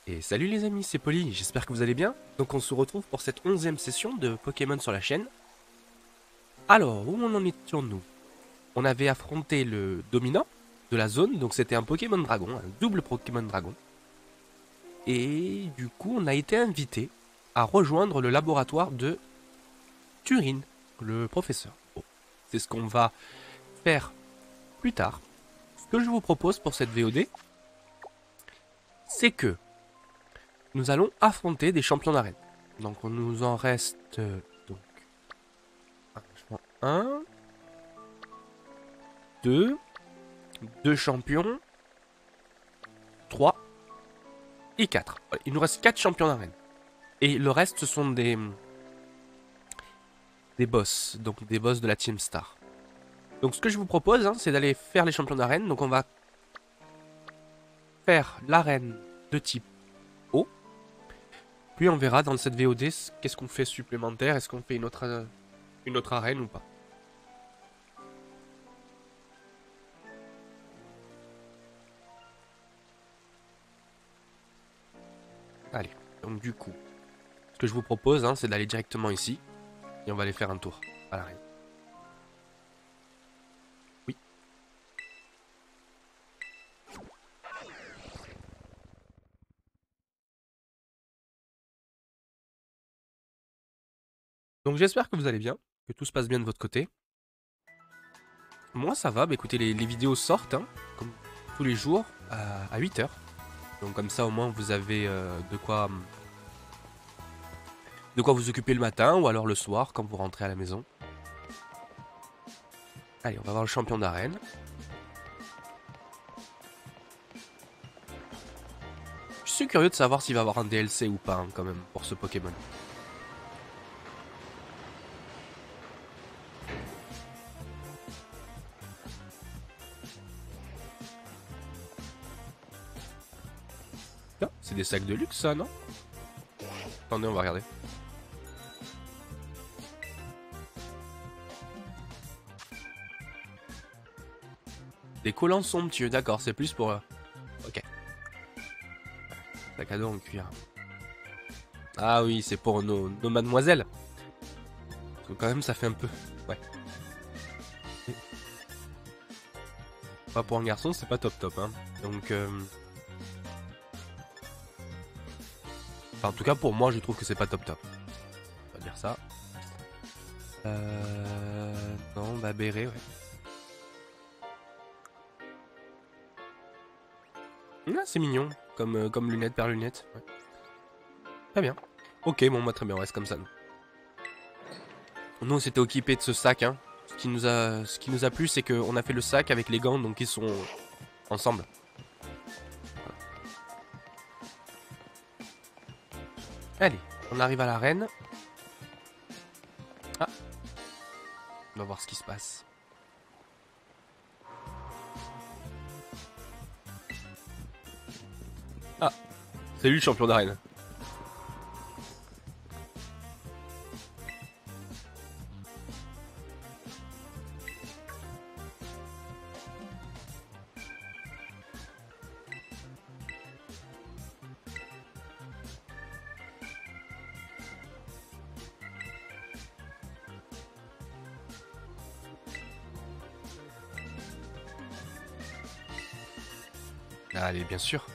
Et salut les amis, c'est Polly, j'espère que vous allez bien. Donc on se retrouve pour cette 11e session de Pokémon sur la chaîne. Alors, où en étions-nous? On avait affronté le dominant de la zone, donc c'était un Pokémon Dragon, un double Pokémon Dragon. Et du coup, on a été invité à rejoindre le laboratoire de Turin, le professeur. Bon, c'est ce qu'on va faire plus tard. Ce que je vous propose pour cette VOD, c'est que nous allons affronter des champions d'arène. Donc on nous en reste donc un, deux, deux champions, 3 et 4. Il nous reste 4 champions d'arène. Et le reste, ce sont des boss, donc des boss de la Team Star. Donc ce que je vous propose, c'est d'aller faire les champions d'arène. Donc on va faire l'arène de type eau. Puis on verra dans cette VOD qu'est-ce qu'on fait supplémentaire. Est-ce qu'on fait une autre arène ou pas. Allez, donc du coup, ce que je vous propose, c'est d'aller directement ici. Et on va aller faire un tour à l'arène. Oui. Donc j'espère que vous allez bien, que tout se passe bien de votre côté. Moi ça va, bah écoutez, les vidéos sortent, comme tous les jours, à 8h. Donc comme ça au moins vous avez de quoi vous occuper le matin ou alors le soir quand vous rentrez à la maison. Allez, on va voir le champion d'arène. Je suis curieux de savoir s'il va y avoir un DLC ou pas quand même pour ce Pokémon. Ah, c'est des sacs de luxe ça, non? Attendez, on va regarder. Des collants somptueux, d'accord, c'est plus pour... Ok. Sac à dos en cuir. Ah oui, c'est pour nos mademoiselles. Parce que quand même, ça fait un peu... Ouais. Pas pour un garçon, c'est pas top top, Donc... Enfin, en tout cas, pour moi, je trouve que c'est pas top top. On va dire ça. Non, bah, béret, ouais. Ah, c'est mignon, comme lunettes per lunettes. Ouais. Très bien. Ok, bon, bah, très bien, on reste comme ça, nous. Nous, on s'était occupé de ce sac, Ce qui nous a plu, c'est qu'on a fait le sac avec les gants, donc ils sont ensemble. Allez, on arrive à l'arène. Ah. On va voir ce qui se passe. Ah. Salut le champion d'arène. Allez, bien sûr.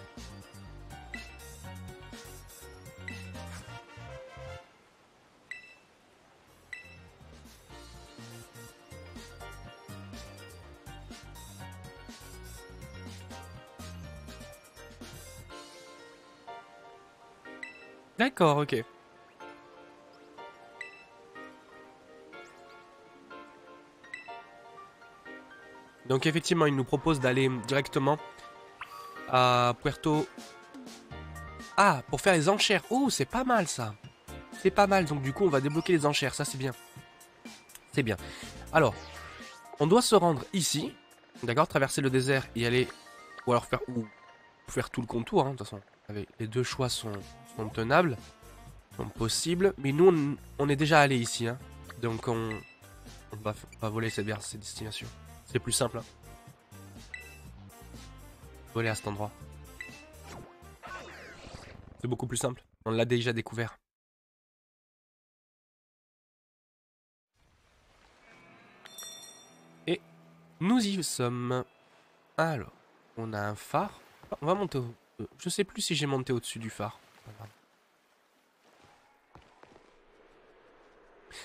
D'accord, ok. Donc effectivement, il nous propose d'aller directement à Puerto... Ah, pour faire les enchères. Oh, c'est pas mal ça. C'est pas mal, donc du coup on va débloquer les enchères, ça c'est bien. C'est bien. Alors, on doit se rendre ici, d'accord, traverser le désert et aller... Ou alors faire tout le contour, de toute façon. Les deux choix sont tenables, sont possibles. Mais nous, on est déjà allé ici, donc on va voler vers cette destination. C'est plus simple, voler à cet endroit. C'est beaucoup plus simple. On l'a déjà découvert. Et nous y sommes. Alors, on a un phare. On va monter au... Je sais plus si j'ai monté au-dessus du phare.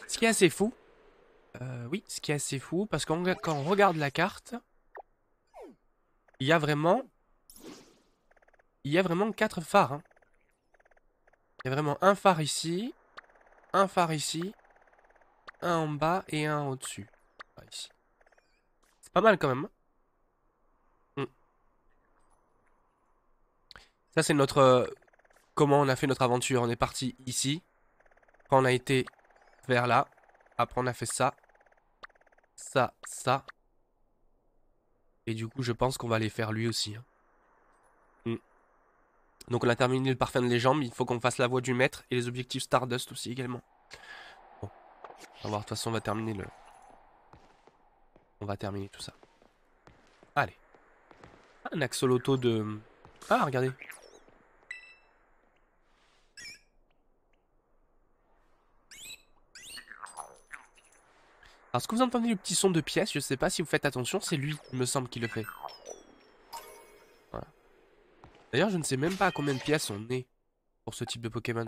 Ce qui est assez fou. Oui, ce qui est assez fou, parce que quand on regarde la carte, il y a vraiment... Il y a vraiment 4 phares. Hein. Il y a vraiment un phare ici, un phare ici, un en bas et un au-dessus. Ici. C'est pas mal quand même. Hein. Ça c'est notre... comment on a fait notre aventure. On est parti ici. Après on a été vers là. Après on a fait ça. Ça, ça. Et du coup je pense qu'on va aller faire lui aussi. Hein. Donc on a terminé le parfum de légende. Il faut qu'on fasse la voie du maître et les objectifs Stardust aussi également. Bon. On va voir, de toute façon on va terminer le... On va terminer tout ça. Allez. Un axolotl de... Ah regardez. Alors, est-ce que vous entendez le petit son de pièce? Je sais pas si vous faites attention, c'est lui, il me semble, qui le fait. Voilà. D'ailleurs, je ne sais même pas à combien de pièces on est pour ce type de Pokémon.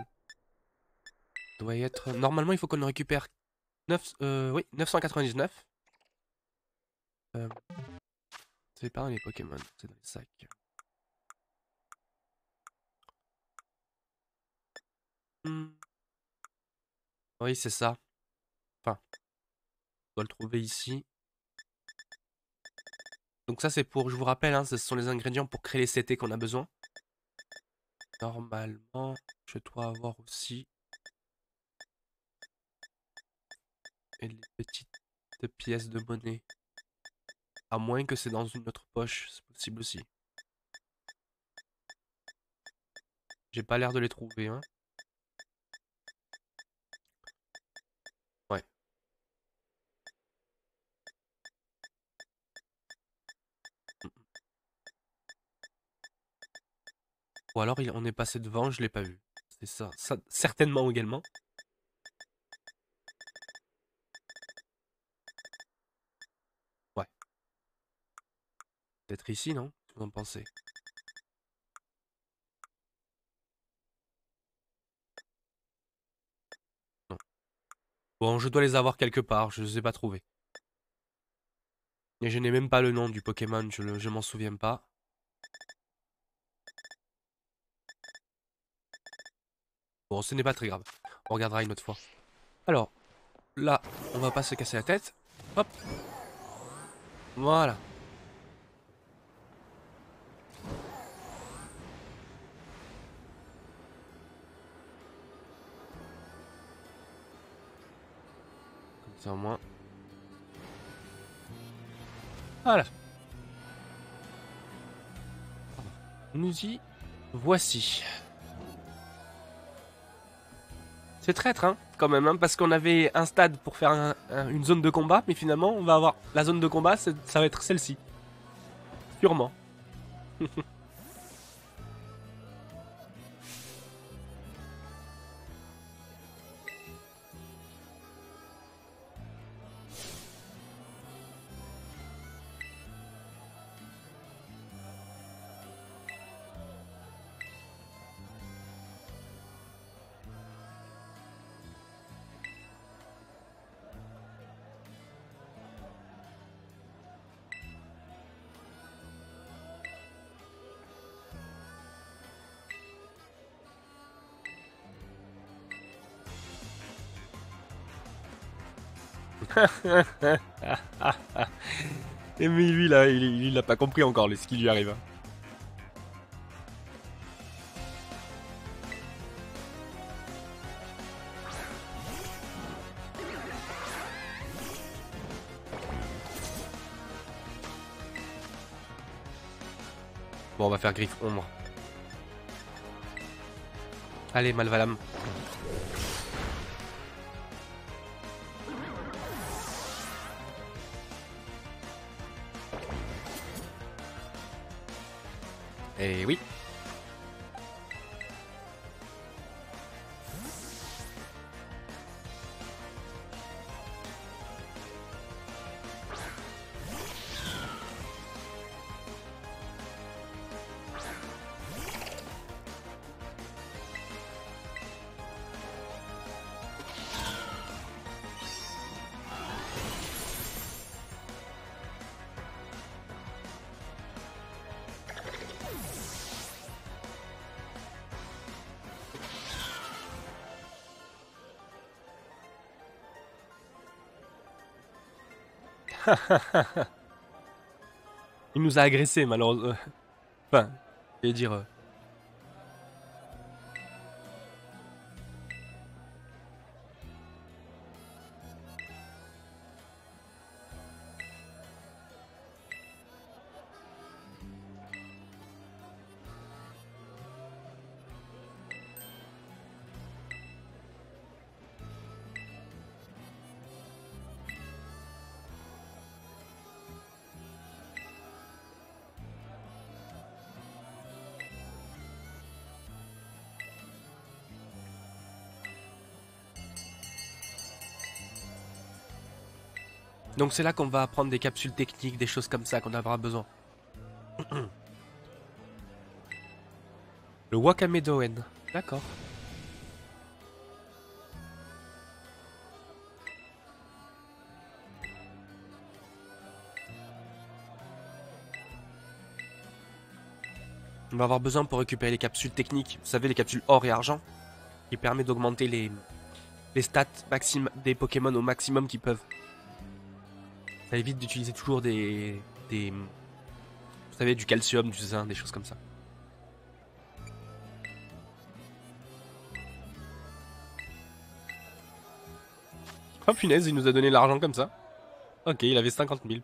Doit y être... Normalement, il faut qu'on en récupère 9... oui, 999. C'est pas dans les Pokémon, c'est dans les sacs. Hmm. Oui, c'est ça. Enfin, on doit le trouver ici. Donc ça, c'est pour... Je vous rappelle, hein, ce sont les ingrédients pour créer les CT qu'on a besoin. Normalement, je dois avoir aussi... Et les petites pièces de monnaie. À moins que c'est dans une autre poche, c'est possible aussi. J'ai pas l'air de les trouver, hein. Ouais. Ou alors on est passé devant, je l'ai pas vu. C'est ça. Ça, certainement également. Ouais. Peut-être ici, non? Vous en pensez? Non. Bon, je dois les avoir quelque part, je les ai pas trouvés. Et je n'ai même pas le nom du Pokémon, je m'en souviens pas. Bon, ce n'est pas très grave. On regardera une autre fois. Alors, là, on va pas se casser la tête. Hop. Voilà. Comme ça au moins. Voilà. Nous y voici. C'est traître, hein, quand même, hein, parce qu'on avait un stade pour faire une zone de combat, mais finalement, on va avoir la zone de combat, ça va être celle-ci. Sûrement. Et mais lui, là, il a pas compris encore ce qui lui arrive. Hein. Bon, on va faire griffe ombre. Allez, Malvalam. Et oui. Il nous a agressés, malheureusement. Enfin, je vais dire... Donc c'est là qu'on va apprendre des capsules techniques, des choses comme ça qu'on aura besoin. Le Wakame Doen. D'accord. On va avoir besoin pour récupérer les capsules techniques. Vous savez, les capsules or et argent. Qui permet d'augmenter les stats des Pokémon au maximum qu'ils peuvent. Ça évite d'utiliser toujours vous savez, du calcium, du zinc, des choses comme ça. Oh punaise, il nous a donné l'argent comme ça. Ok, il avait 50 000.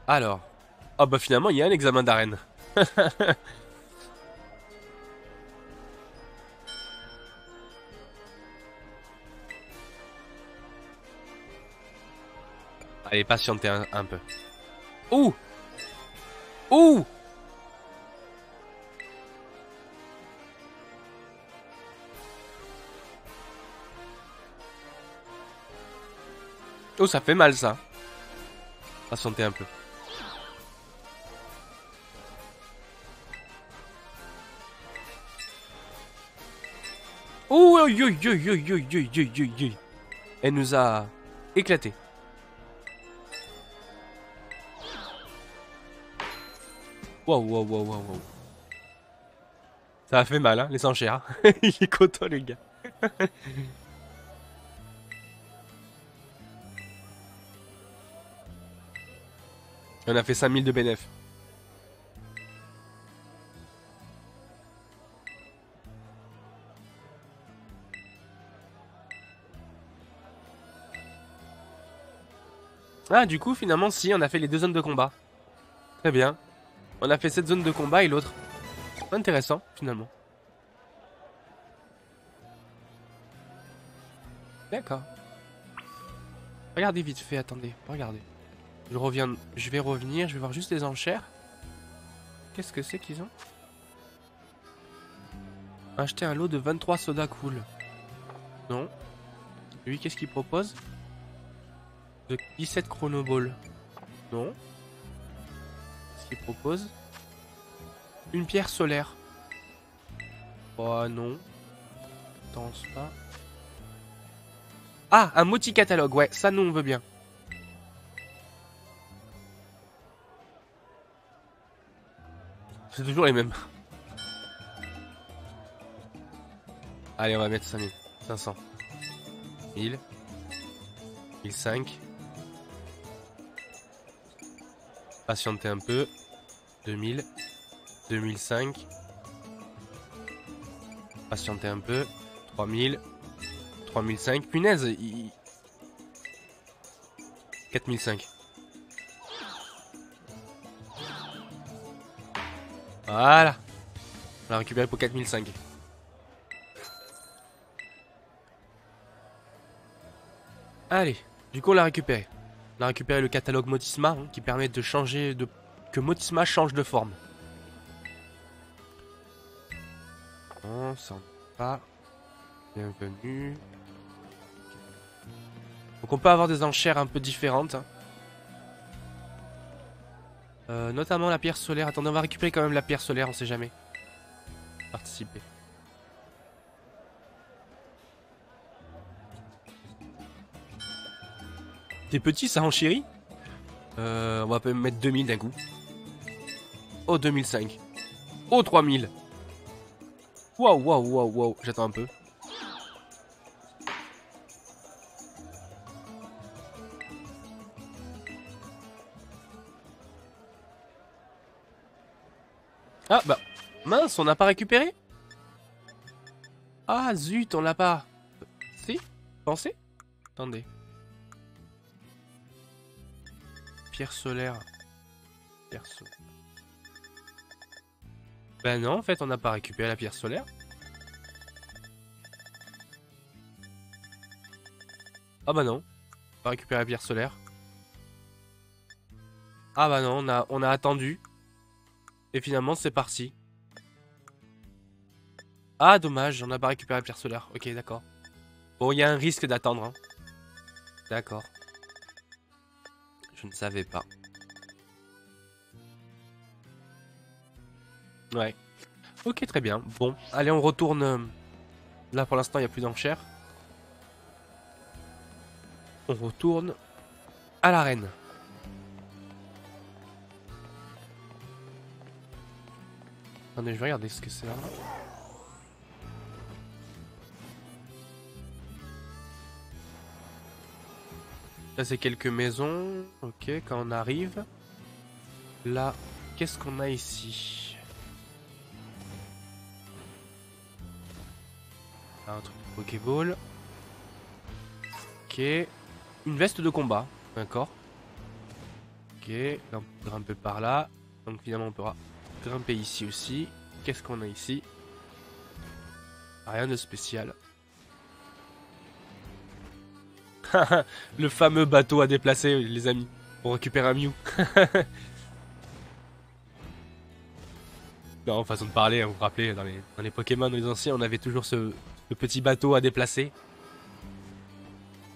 Alors. Oh bah finalement, il y a un examen d'arène. Allez, patientez un peu. Ouh! Ouh! Oh, ça fait mal, ça. Patientez un peu. Oh, oi, oi, oi, oi, oi, oi, oi, oi. Elle nous a éclaté. Wow, wow, wow, wow, wow. Ça a fait mal, hein, les enchères. Il est content, le gars. On a fait 5000 de bénéf. Ah, du coup, finalement, si, on a fait les deux zones de combat. Très bien. On a fait cette zone de combat et l'autre. Intéressant, finalement. D'accord. Regardez vite fait, attendez, regardez. Je vais revenir, je vais voir juste les enchères. Qu'est-ce que c'est qu'ils ont? Acheter un lot de 23 sodas cool. Non. Lui, qu'est-ce qu'il propose? De 17 chronoballs. Non. Qu'est-ce qu'il propose? Une pierre solaire. Oh non. Pense pas. Ah, un multi-catalogue, ouais, ça nous on veut bien. C'est toujours les mêmes. Allez, on va mettre 5000. 500. 1000. 1005. Patienter un peu. 2000. 2005. Patienter un peu. 3000. 3005. Punaise, 4005. Voilà. On l'a récupéré pour 4005. Allez, du coup on l'a récupéré. On a récupéré le catalogue Motisma hein, qui permet de changer que Motisma change de forme. On sent pas. Bienvenue. Donc on peut avoir des enchères un peu différentes. Hein. Notamment la pierre solaire. Attendez, on va récupérer quand même la pierre solaire, on sait jamais. Participer. T'es petit, ça enchérit. On va peut-être mettre 2000 d'un coup. Oh, 2005. Oh, 3000. Waouh, waouh, waouh, waouh. J'attends un peu. Ah bah mince, on n'a pas récupéré. Ah zut, on l'a pas. Si, pensez. Attendez. Pierre solaire. Pierre solaire. Ben non, en fait, on n'a pas récupéré la pierre solaire. Ah bah non, pas récupéré la pierre solaire. Ah bah non, on a attendu. Et finalement, c'est parti. Ah dommage, on n'a pas récupéré la pierre solaire. Ok, d'accord. Bon, il y a un risque d'attendre. Hein. D'accord. Je ne savais pas. Ouais. Ok, très bien. Bon, allez, on retourne. Là, pour l'instant, il n'y a plus d'enchères. On retourne à l'arène. Attendez, je vais regarder ce que c'est là. Là, c'est quelques maisons. Ok, quand on arrive. Là, qu'est-ce qu'on a ici? Un truc de Pokéball. Ok. Une veste de combat. D'accord. Ok. Là, on peut grimper par là. Donc finalement, on pourra grimper ici aussi. Qu'est-ce qu'on a ici? Rien de spécial. Le fameux bateau à déplacer, les amis. Pour récupérer un Mew. Non, façon de parler, vous vous rappelez, dans les Pokémon, les anciens, on avait toujours ce petit bateau à déplacer.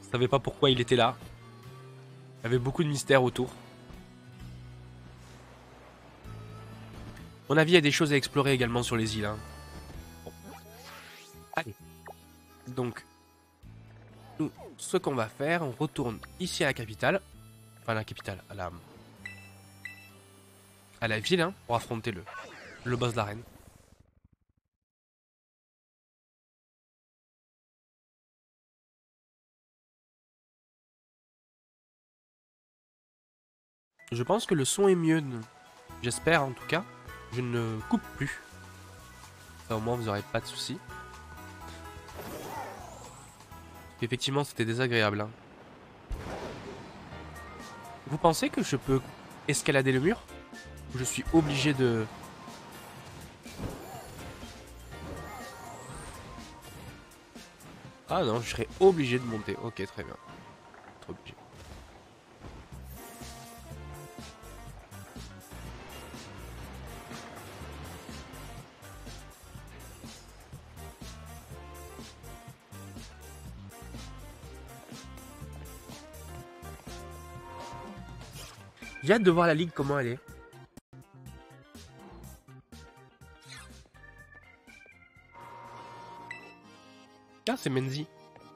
On savait pas pourquoi il était là. Il y avait beaucoup de mystères autour. À mon avis, il y a des choses à explorer également sur les îles. Hein. Bon. Allez. Donc, nous, ce qu'on va faire, on retourne ici à la capitale. Enfin, la capitale, à la ville, hein, pour affronter le boss de l'arène. Je pense que le son est mieux. J'espère en tout cas. Je ne coupe plus. Ça, au moins, vous n'aurez pas de soucis. Effectivement, c'était désagréable. Hein. Vous pensez que je peux escalader le mur? Ou je suis obligé de... Ah non, je serais obligé de monter. Ok, très bien. Trop obligé. J'ai hâte de voir la ligue, comment elle est. Ah, c'est Menzi.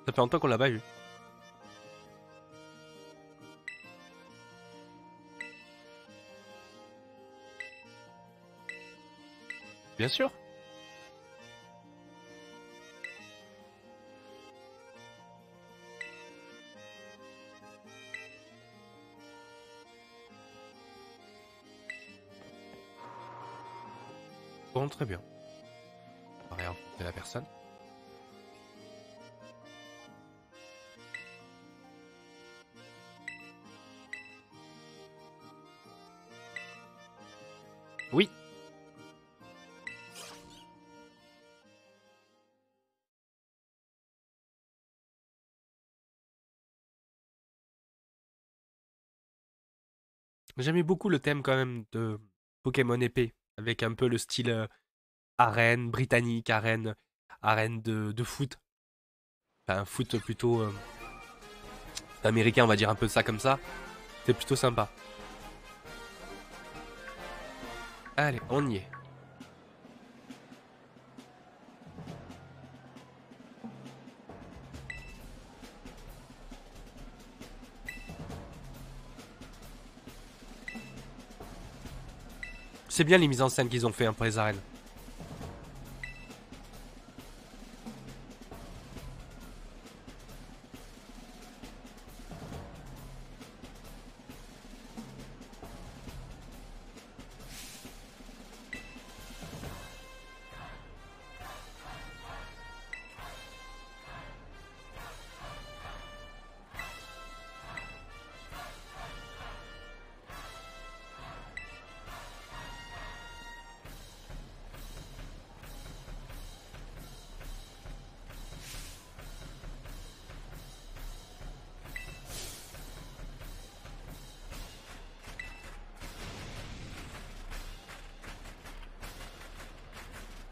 Ça fait longtemps qu'on l'a pas vu. Bien sûr. Bon, très bien. On va réencontrer la personne. Oui. J'aimais beaucoup le thème quand même de Pokémon épée. Avec un peu le style arène britannique, arène de foot. Enfin, un foot plutôt américain, on va dire un peu ça comme ça. C'est plutôt sympa. Allez, on y est. C'est bien les mises en scène qu'ils ont fait hein, pour les arènes.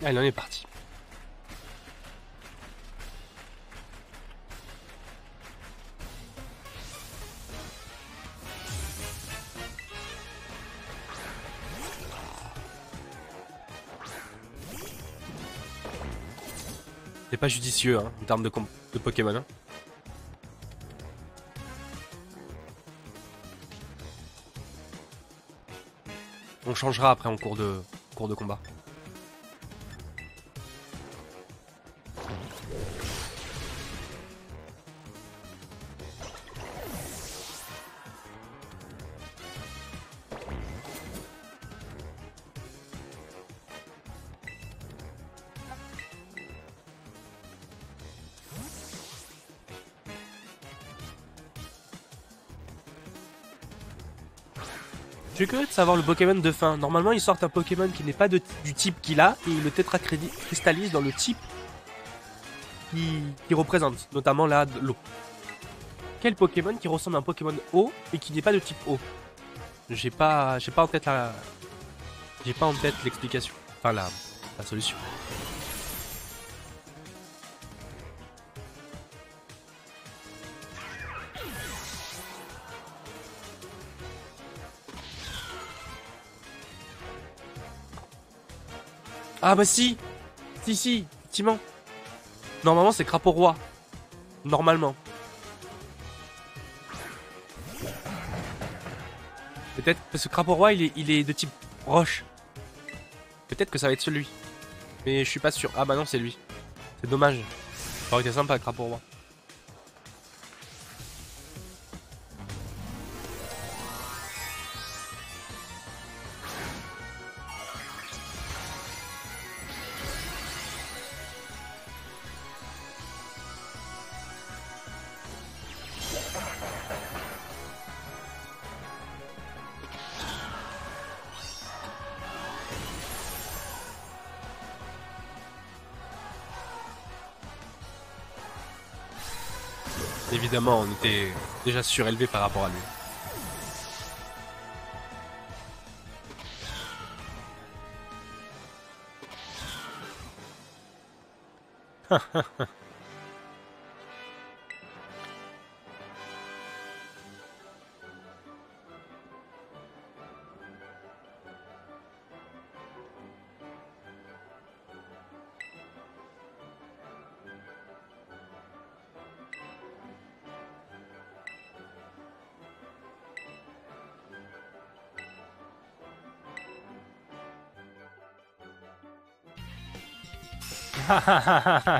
Allez, on est parti. C'est pas judicieux hein, en termes de Pokémon. Hein. On changera après en cours de combat. Je suis curieux de savoir le Pokémon de fin. Normalement, ils sortent un Pokémon qui n'est pas du type qu'il a et ils le tétracristallise dans le type qui représente, notamment là, l'eau. Quel Pokémon qui ressemble à un Pokémon eau et qui n'est pas de type eau? J'ai pas en tête l'explication. Enfin, la solution. Ah bah si, effectivement. Normalement c'est Crapaud Roi. Normalement. Peut-être parce que Crapaud Roi il est de type roche. Peut-être que ça va être celui. Mais je suis pas sûr. Ah bah non c'est lui. C'est dommage. Ça aurait été sympa Crapaud Roi. Évidemment, on était déjà surélevé par rapport à lui.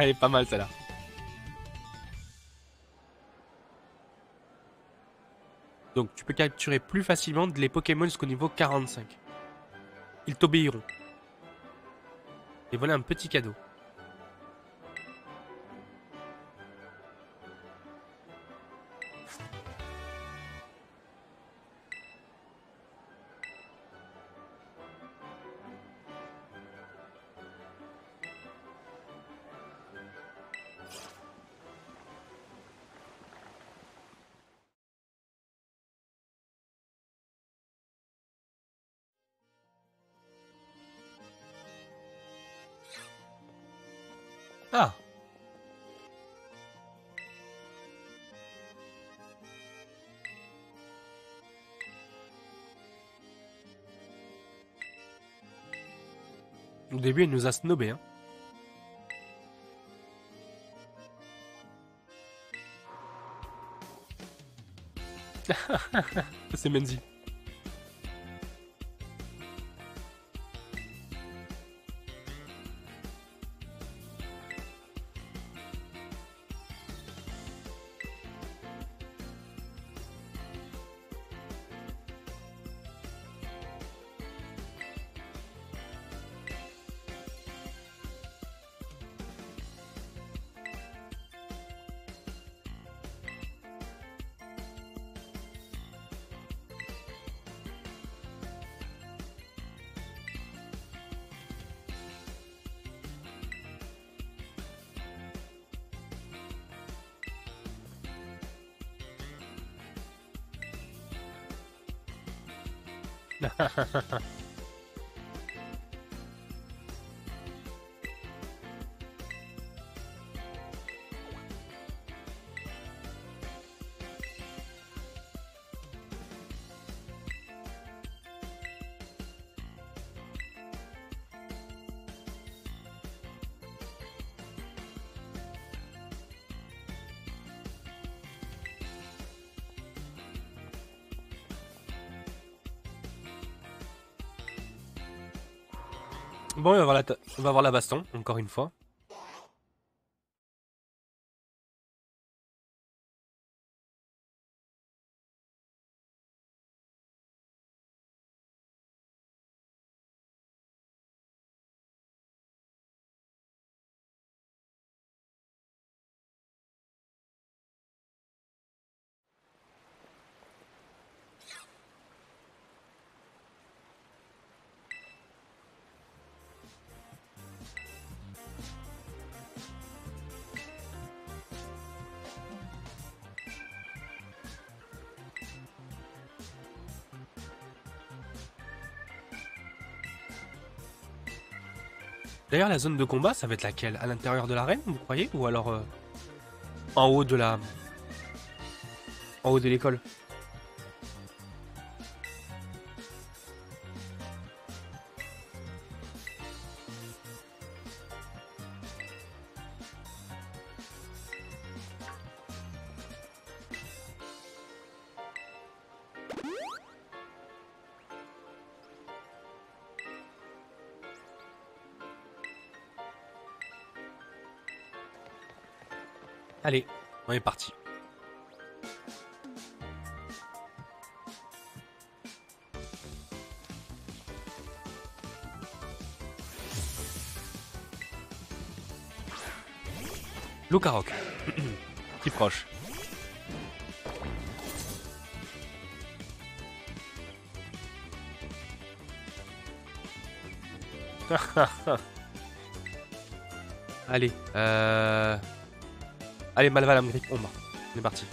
Elle est pas mal celle-là. Donc tu peux capturer plus facilement les Pokémon jusqu'au niveau 45. Ils t'obéiront. Et voilà un petit cadeau. Ah! Au début, elle nous a snobé, hein. C'est Menzi. Bon, on va voir la baston, encore une fois. D'ailleurs, la zone de combat, ça va être laquelle? À l'intérieur de l'arène, vous croyez? Ou alors en haut de la... En haut de l'école? Allez, on est parti. Lucaroc. Qui proche. Allez, allez, Malval, Grippe, on est parti.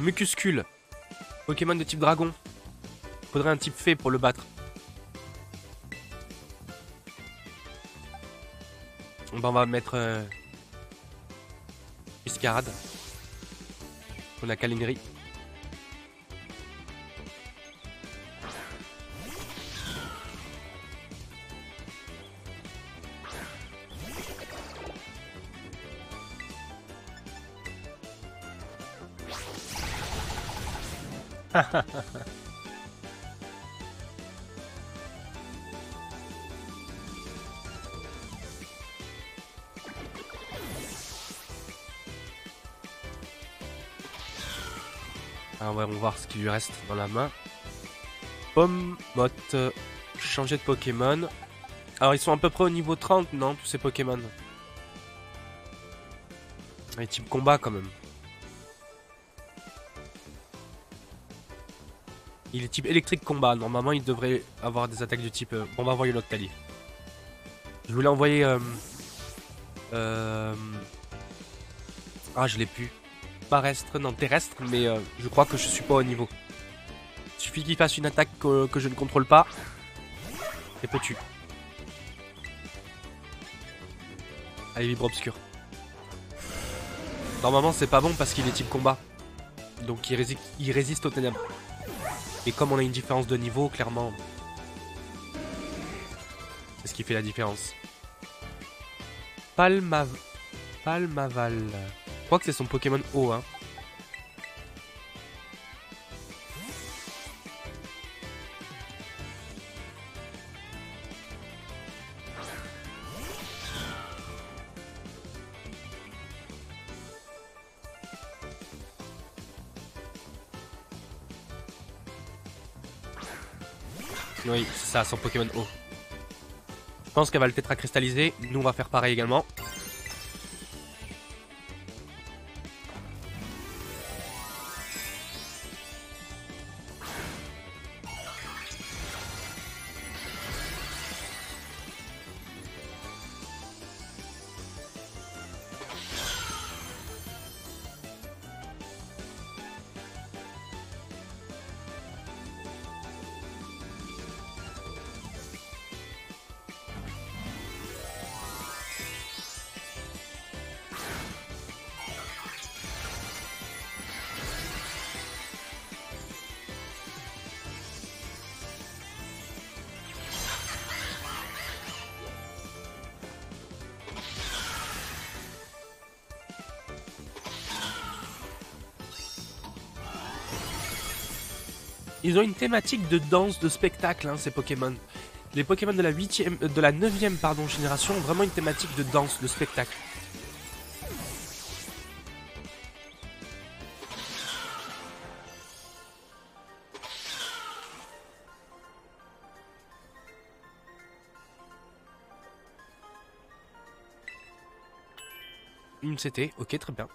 Mucuscule. Pokémon de type dragon. Faudrait un type fée pour le battre. Bon, on va mettre Piscarade. On a Calinri. Ah ouais, on va voir ce qui lui reste dans la main. Pomme, Motte, changer de Pokémon. Alors ils sont à peu près au niveau 30, non, tous ces Pokémon. Et type combat quand même. Il est type électrique combat. Normalement, il devrait avoir des attaques du type... On va envoyer l'autre Cali. Je voulais envoyer... Ah, je l'ai plus. Terrestre, non, terrestre, mais je crois que je suis pas au niveau. Il suffit qu'il fasse une attaque que je ne contrôle pas. Et peux-tu. Allez, vibre obscur. Normalement, c'est pas bon parce qu'il est type combat. Donc il résiste aux ténèbres. Et comme on a une différence de niveau, clairement, c'est ce qui fait la différence. Palmaval. Je crois que c'est son Pokémon haut, hein. Oui, c'est ça, son Pokémon haut. Je pense qu'elle va le tétracristalliser. Nous, on va faire pareil également. Ils ont une thématique de danse, de spectacle, hein, ces Pokémon. Les Pokémon de la 9e pardon, génération ont vraiment une thématique de danse, de spectacle. Une CT, ok, très bien.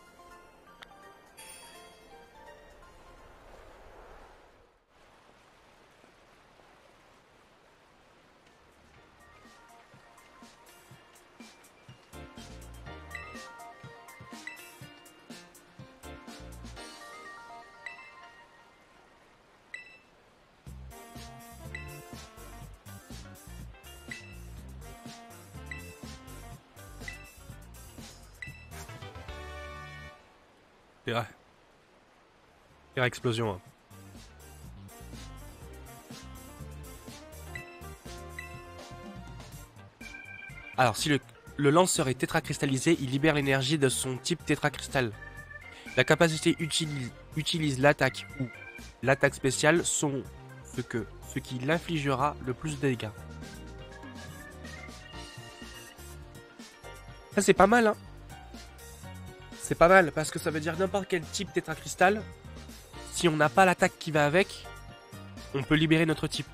Faire explosion. Hein. Alors, si le lanceur est tétracristallisé, il libère l'énergie de son type tétracristal. La capacité utilise l'attaque ou l'attaque spéciale sont ce qui l'infligera le plus de dégâts. Ça, c'est pas mal, hein. C'est pas mal, parce que ça veut dire n'importe quel type tétracristal. Si on n'a pas l'attaque qui va avec, on peut libérer notre type.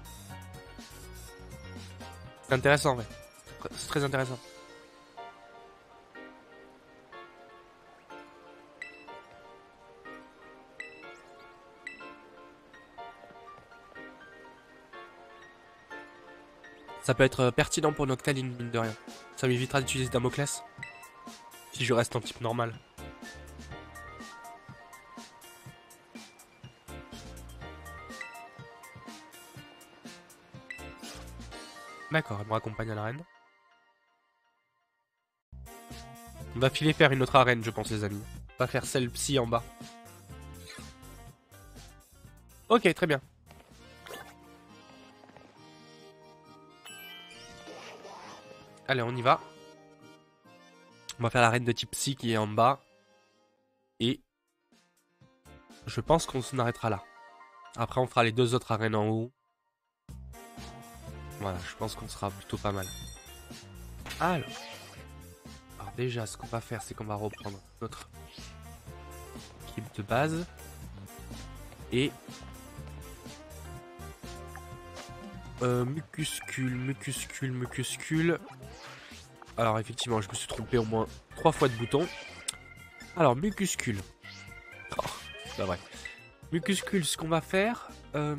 C'est intéressant, ouais. C'est très intéressant. Ça peut être pertinent pour Noctaline, mine de rien. Ça m'évitera d'utiliser Damoclès. Si je reste en type normal. D'accord, elle me raccompagne à l'arène. On va filer faire une autre arène, je pense, les amis. On va faire celle-ci en bas. Ok, très bien. Allez, on y va. On va faire l'arène de type Psy qui est en bas. Et je pense qu'on s'en arrêtera là. Après, on fera les deux autres arènes en haut. Voilà, je pense qu'on sera plutôt pas mal. Alors déjà, ce qu'on va faire, c'est qu'on va reprendre notre équipe de base. Et Mucuscule. Alors effectivement, je me suis trompé au moins 3 fois de bouton. Alors Mucuscule. Oh, c'est pas vrai. Mucuscule, ce qu'on va faire, on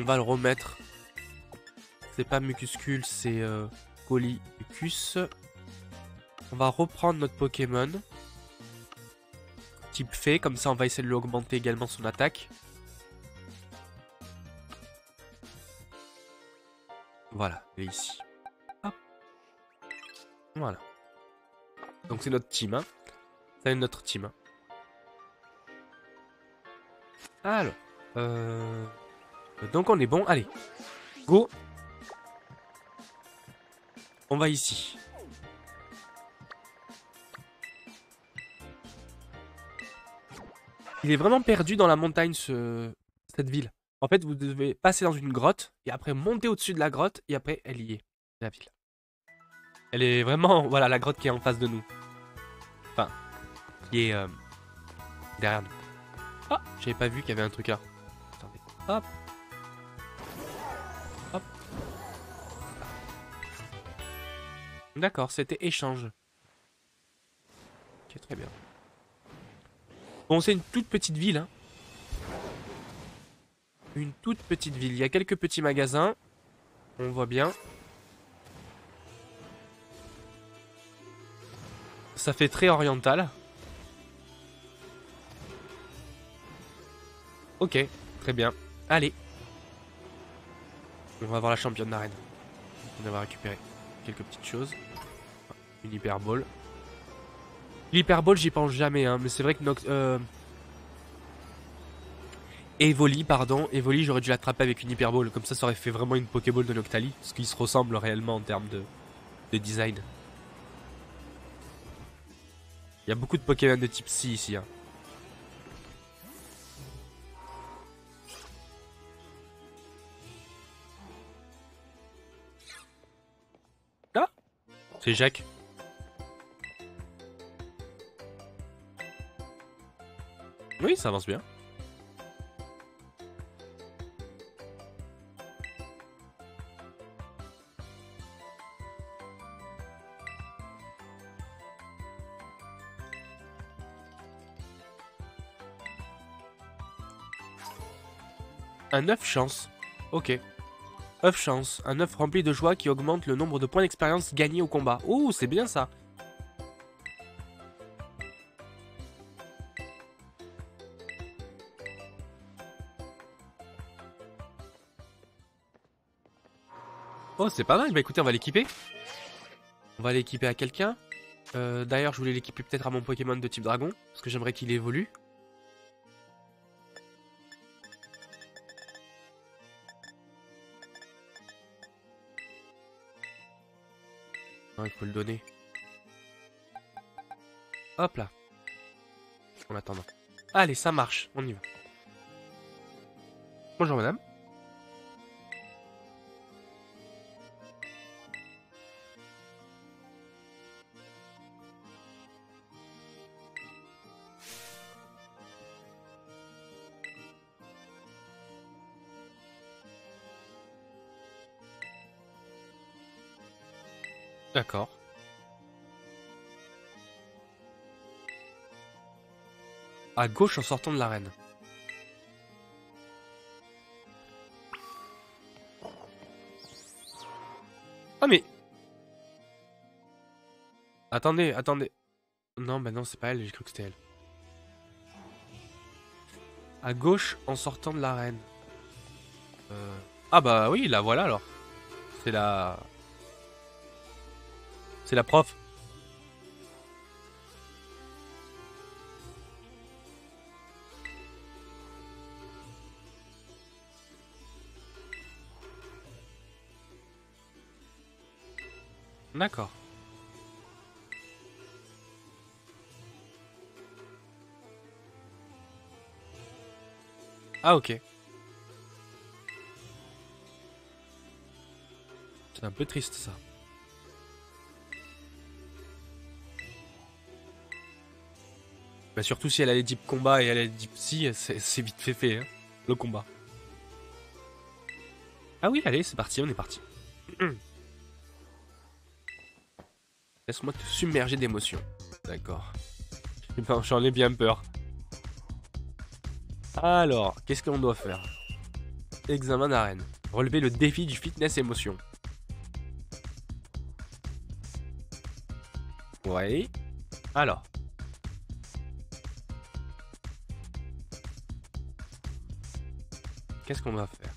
va le remettre. C'est pas Mucuscule, c'est Polymucus. On va reprendre notre Pokémon. Type Fée, comme ça on va essayer de lui augmenter également son attaque. Voilà, elle est ici. Hop. Voilà. Donc c'est notre team, hein. C'est notre team. Hein. Alors. Donc on est bon. Allez. Go. On va ici. Il est vraiment perdu dans la montagne, cette ville. En fait, vous devez passer dans une grotte, et après monter au-dessus de la grotte, et après, elle y est, la ville. Elle est vraiment, voilà, la grotte qui est en face de nous. Enfin, qui est derrière nous. Ah, j'avais pas vu qu'il y avait un truc là. Attendez, hop. Hop. D'accord, c'était échange. Ok, très bien. Bon, c'est une toute petite ville, hein. Une toute petite ville. Il y a quelques petits magasins. On voit bien. Ça fait très oriental. Ok, très bien. Allez. On va voir la championne d'arène. On va récupérer quelques petites choses. Une hyperball. L'hyperball, j'y pense jamais, hein, mais c'est vrai que Evoli, pardon. Evoli, j'aurais dû l'attraper avec une hyperball. Comme ça aurait fait vraiment une Pokéball de Noctali. Parce qu'ils se ressemblent réellement en termes de design. Il y a beaucoup de Pokémon de type Psy ici. Hein. C'est Jacques. Oui, ça avance bien. Un œuf chance. Ok. œuf chance. Un œuf rempli de joie qui augmente le nombre de points d'expérience gagnés au combat. Oh, c'est bien ça. Oh, c'est pas mal. Bah écoutez, on va l'équiper. On va l'équiper à quelqu'un. D'ailleurs, je voulais l'équiper peut-être à mon Pokémon de type dragon. Parce que j'aimerais qu'il évolue. Non, il faut le donner. Hop là. En attendant. Allez, ça marche. On y va. Bonjour madame. D'accord. À gauche en sortant de l'arène. Ah mais... Attendez, attendez. Non, bah non, c'est pas elle, j'ai cru que c'était elle. À gauche en sortant de l'arène. Ah bah oui, la voilà alors. C'est la... C'est la prof. D'accord. Ah ok. C'est un peu triste ça. Bah surtout si elle a les deep combat et elle a les deep psy, c'est vite fait, hein, le combat. Ah oui, allez, c'est parti, on est parti. Laisse-moi te submerger d'émotions. D'accord. Eh ben, j'en ai bien peur. Alors, qu'est-ce qu'on doit faire? Examen d'arène. Relever le défi du fitness émotion. Ouais. Alors. Qu'est-ce qu'on va faire?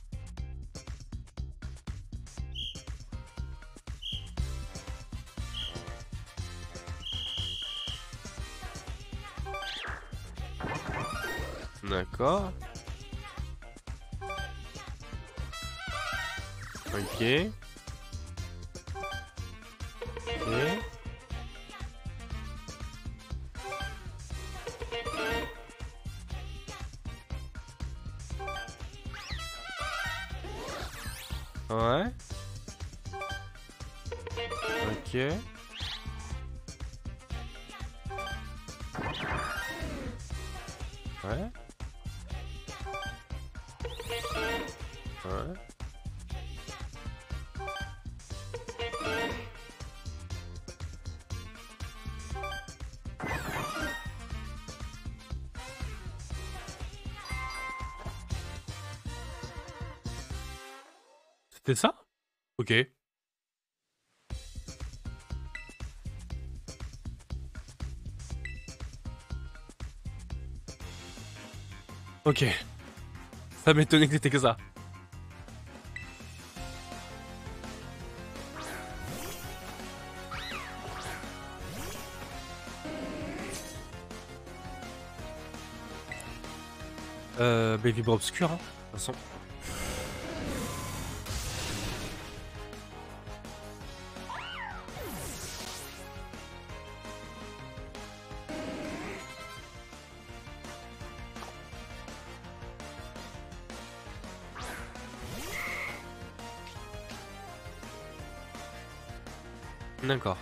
D'accord. Ok. Ok. Ouais. Ok. Ouais. Ouais. C'était ça? Ok. Ok. Ça m'étonnait que c'était que ça. Bah, vibre obscur, hein, de toute façon. D'accord.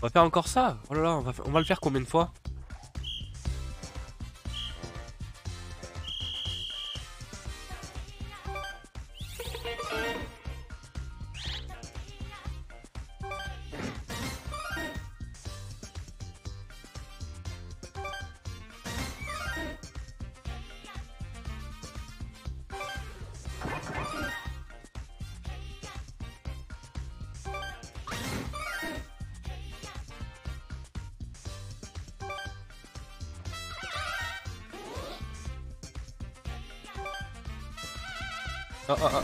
On va faire encore ça. Oh là là, on va le faire combien de fois? Ah ah ah.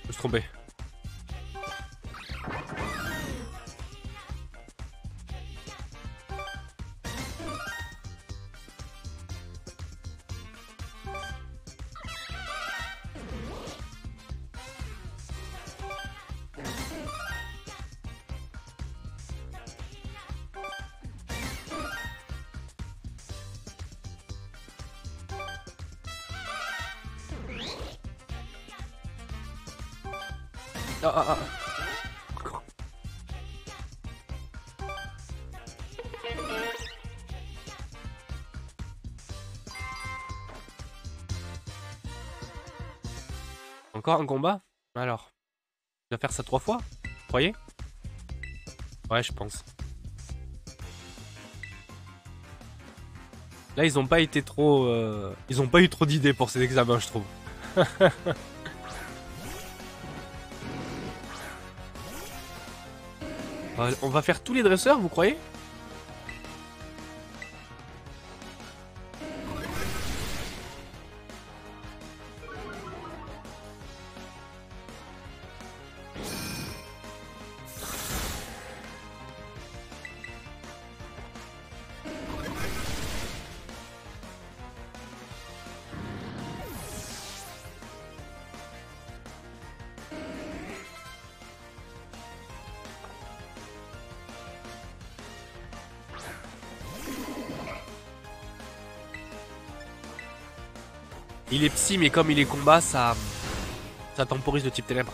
Je me suis trompé. Ah ah ah. Encore un combat? Alors, je vais faire ça 3 fois? Vous croyez? Ouais, je pense. Là, ils ont pas été trop... Ils ont pas eu trop d'idées pour ces examens, je trouve. On va faire tous les dresseurs, vous croyez? Il est psy, mais comme il est combat, ça temporise le type ténèbres.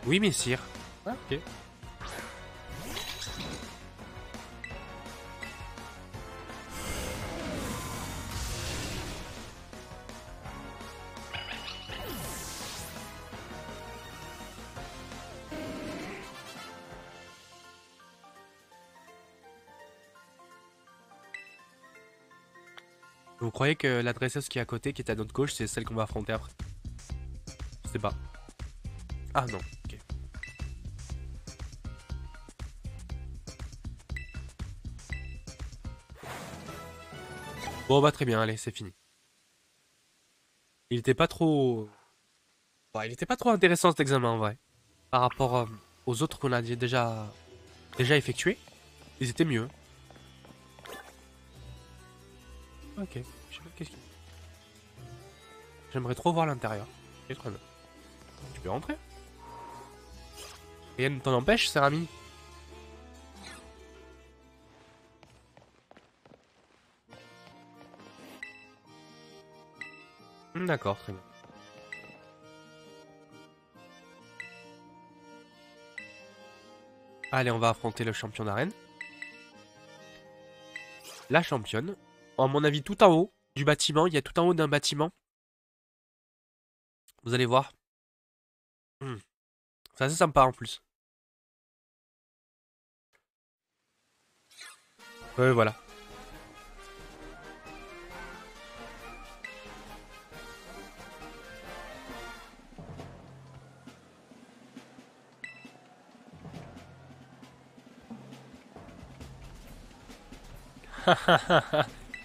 Oui, messire. Ah, ok. Vous croyez que la dresseuse qui est à côté, qui est à notre gauche, c'est celle qu'on va affronter après? Je sais pas. Ah non, ok. Bon bah très bien, allez, c'est fini. Il était pas trop... Ouais, il était pas trop intéressant cet examen en vrai. Par rapport aux autres qu'on a déjà effectués, ils étaient mieux. Ok, je sais pas qu'est-ce qu'il... J'aimerais trop voir l'intérieur. C'est très bien. Tu peux rentrer. Rien ne t'en empêche, cher ami. D'accord, très bien. Allez, on va affronter le champion d'arène. La championne. À mon avis, tout en haut du bâtiment. Il y a tout en haut d'un bâtiment. Vous allez voir. C'est assez sympa en plus. Ouais, voilà.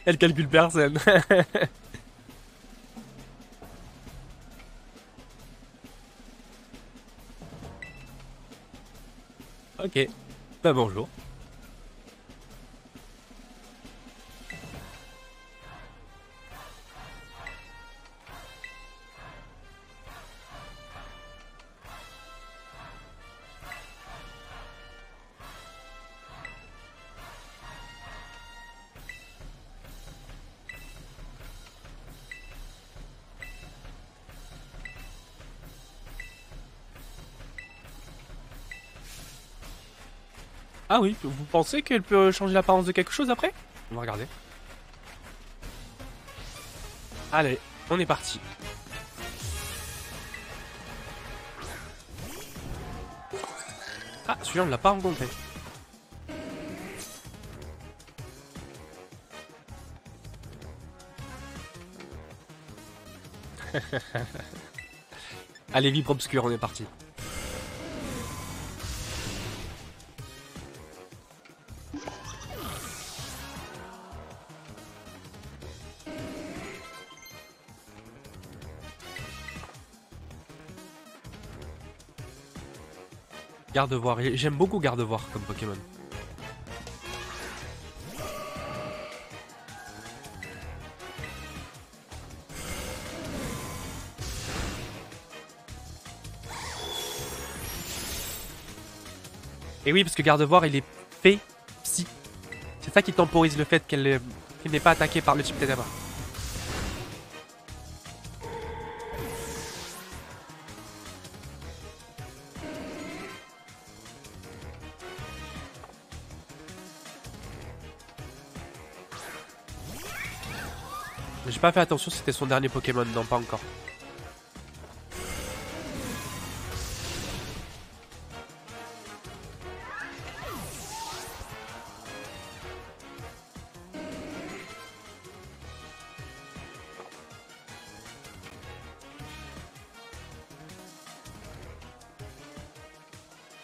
Elle calcule personne. Ok. Bah bonjour. Ah oui, vous pensez qu'elle peut changer l'apparence de quelque chose après? On va regarder. Allez, on est parti. Ah, celui-là, on l'a pas rencontré. Allez, vibre obscur, on est parti. Gardevoir, j'aime beaucoup Gardevoir comme Pokémon. Et oui, parce que Gardevoir, il est fait psy. C'est ça qui temporise le fait qu'elle n'est pas attaquée par le type ténèbres. J'ai pas fait attention si c'était son dernier Pokémon, non pas encore.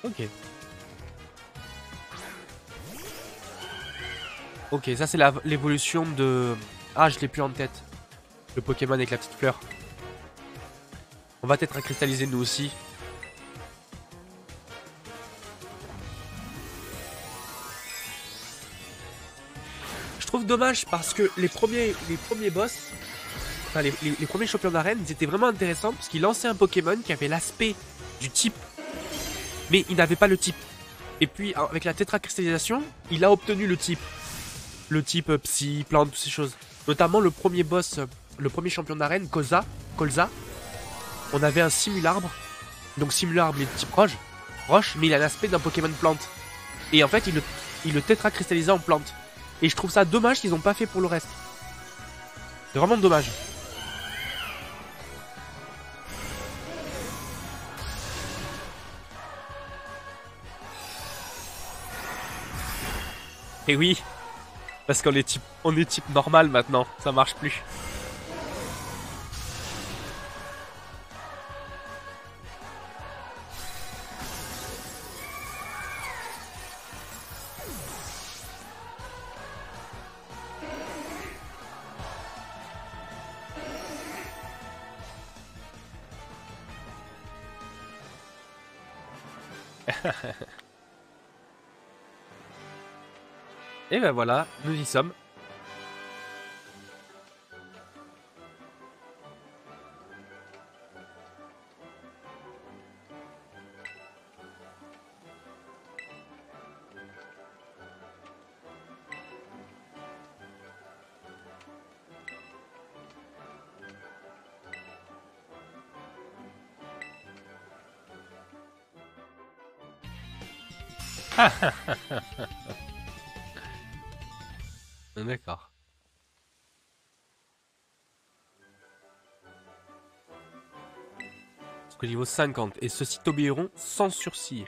Ok. Ok, ça c'est l'évolution de... Ah, je l'ai plus en tête. Le Pokémon avec la petite fleur. On va peut-être cristalliser nous aussi. Je trouve dommage parce que les premiers boss, enfin les premiers champions d'arène, ils étaient vraiment intéressants parce qu'ils lançaient un Pokémon qui avait l'aspect du type, mais il n'avait pas le type. Et puis avec la tétracristallisation, il a obtenu le type. Le type psy, plante, toutes ces choses. Notamment le premier boss, le premier champion d'arène, Colza. On avait un simularbre. Donc simularbre il est de type roche, mais il a l'aspect d'un Pokémon plante. Et en fait, il le tétracristallisait en plante. Et je trouve ça dommage qu'ils n'ont pas fait pour le reste. C'est vraiment dommage. Et oui, parce qu'on est type normal maintenant, ça marche plus. Et ben voilà, nous y sommes. D'accord. Jusqu'au niveau 50. Et ceux-ci t'obéiront sans sursis.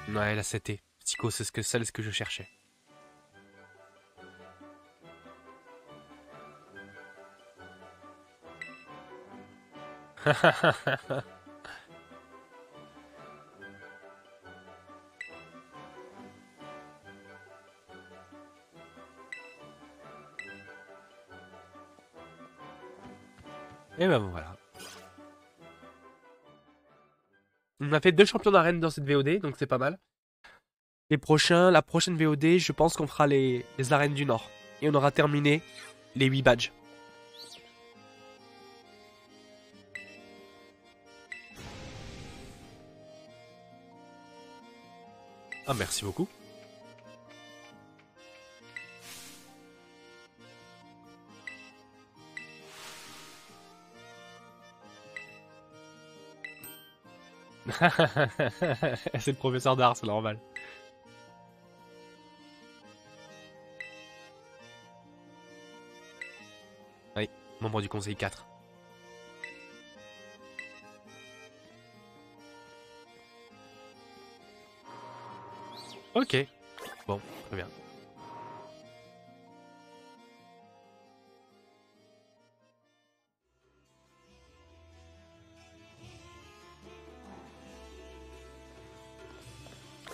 Ouais, la 7 Psycho, c'est ce que je cherchais. Et ben voilà. On a fait 2 champions d'arène dans cette VOD, donc c'est pas mal. La prochaine VOD, je pense qu'on fera les arènes du Nord. Et on aura terminé les 8 badges. Ah, merci beaucoup. C'est le professeur d'art, c'est normal. Oui, membre du conseil 4. Ok. Bon, très bien.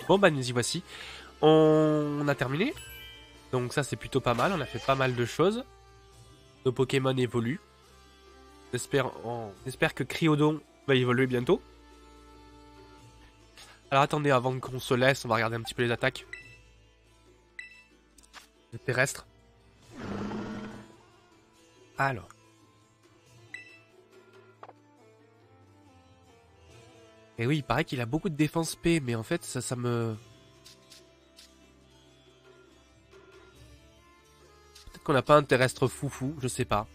Bon, bah nous y voici. On a terminé. Donc ça, c'est plutôt pas mal. On a fait pas mal de choses. Nos Pokémon évoluent. On espère que Cryodon va évoluer bientôt. Alors attendez, avant qu'on se laisse, on va regarder un petit peu les attaques. Les terrestres. Alors. Et oui, il paraît qu'il a beaucoup de défense P, mais en fait, ça me... Peut-être qu'on n'a pas un terrestre foufou, je sais pas.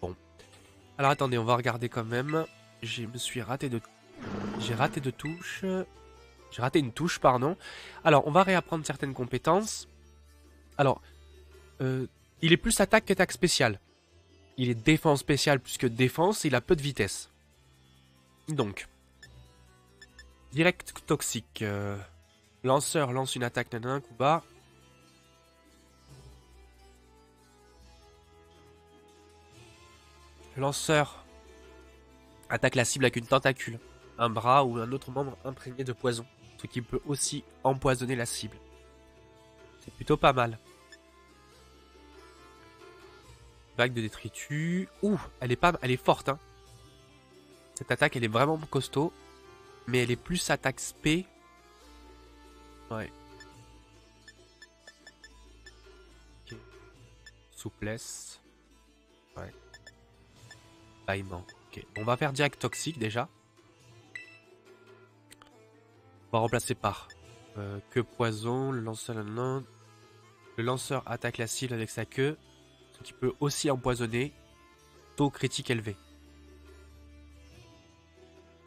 Bon. Alors attendez, on va regarder quand même. J'ai raté de touche. J'ai raté une touche, pardon. Alors, on va réapprendre certaines compétences. Alors, il est plus attaque qu'attaque spéciale. Il est défense spéciale plus que défense, il a peu de vitesse. Donc, direct toxique. Lanceur lance une attaque d'un coup bas. Lanceur attaque la cible avec une tentacule, un bras ou un autre membre imprégné de poison, ce qui peut aussi empoisonner la cible. C'est plutôt pas mal. Vague de détritus. Ouh, elle est forte, hein. Cette attaque, elle est vraiment costaud. Mais elle est plus attaque spé. Ouais. Okay. Souplesse. Ouais. Bâillement. Ok. On va faire direct toxique déjà. On va remplacer par que poison. Le lanceur attaque la cible avec sa queue. Ce qui peut aussi empoisonner. Taux critique élevé.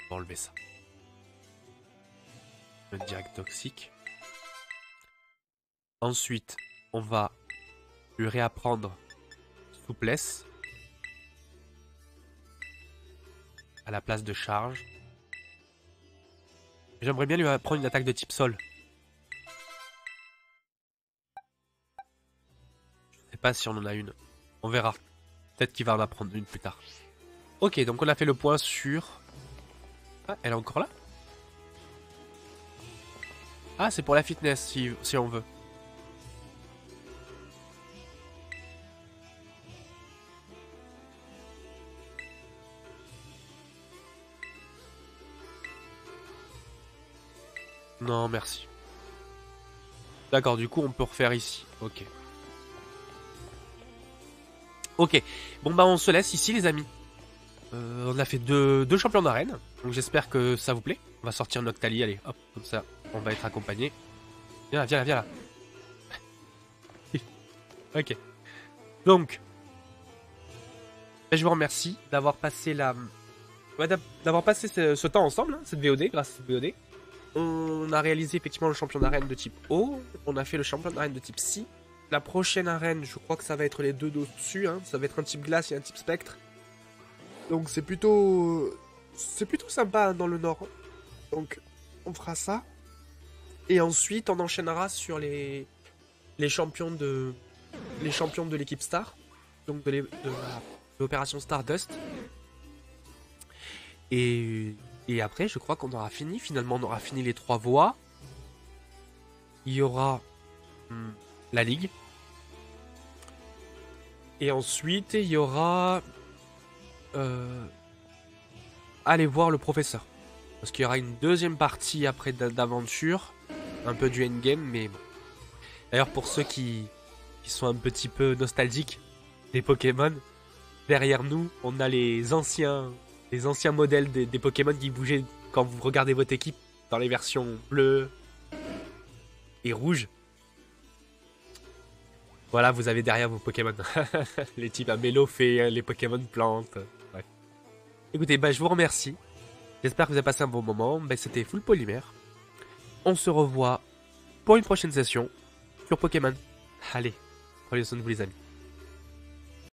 On va enlever ça. Le direct toxique. Ensuite, on va lui réapprendre souplesse. À la place de charge. J'aimerais bien lui apprendre une attaque de type sol. Je sais pas si on en a une. On verra. Peut-être qu'il va en apprendre une plus tard. Ok, donc on a fait le point sur... Ah, elle est encore là? Ah, c'est pour la fitness, si on veut. Non, merci. D'accord, du coup, on peut refaire ici. Ok. Ok. Bon, bah, on se laisse ici, les amis. On a fait deux champions d'arène. Donc, j'espère que ça vous plaît. On va sortir Noctali. Allez, hop, comme ça, on va être accompagné. Viens là, viens là, viens là. Ok. Donc, je vous remercie d'avoir passé d'avoir passé ce temps ensemble, hein, cette VOD, grâce à cette VOD. On a réalisé effectivement le champion d'arène de type O. On a fait le champion d'arène de type Si. La prochaine arène, je crois que ça va être les deux d'au-dessus. Hein. Ça va être un type glace et un type spectre. Donc c'est plutôt sympa dans le nord. Donc on fera ça. Et ensuite on enchaînera sur les champions de l'équipe Star. Donc de l'opération Stardust. Et après, je crois qu'on aura fini. Finalement, on aura fini les 3 voies. Il y aura la ligue. Et ensuite, il y aura... aller voir le professeur. Parce qu'il y aura une deuxième partie après d'aventure. Un peu du endgame, mais bon. D'ailleurs, pour ceux qui sont un petit peu nostalgiques des Pokémon, derrière nous, on a les anciens modèles des Pokémon qui bougeaient quand vous regardez votre équipe dans les versions bleues et rouges. Voilà, vous avez derrière vos Pokémon. Les types Amélofée, les Pokémon plantes. Bref. Écoutez, bah, je vous remercie. J'espère que vous avez passé un bon moment. Ben, c'était Full Polymère. On se revoit pour une prochaine session sur Pokémon. Allez, prenez soin de vous les amis.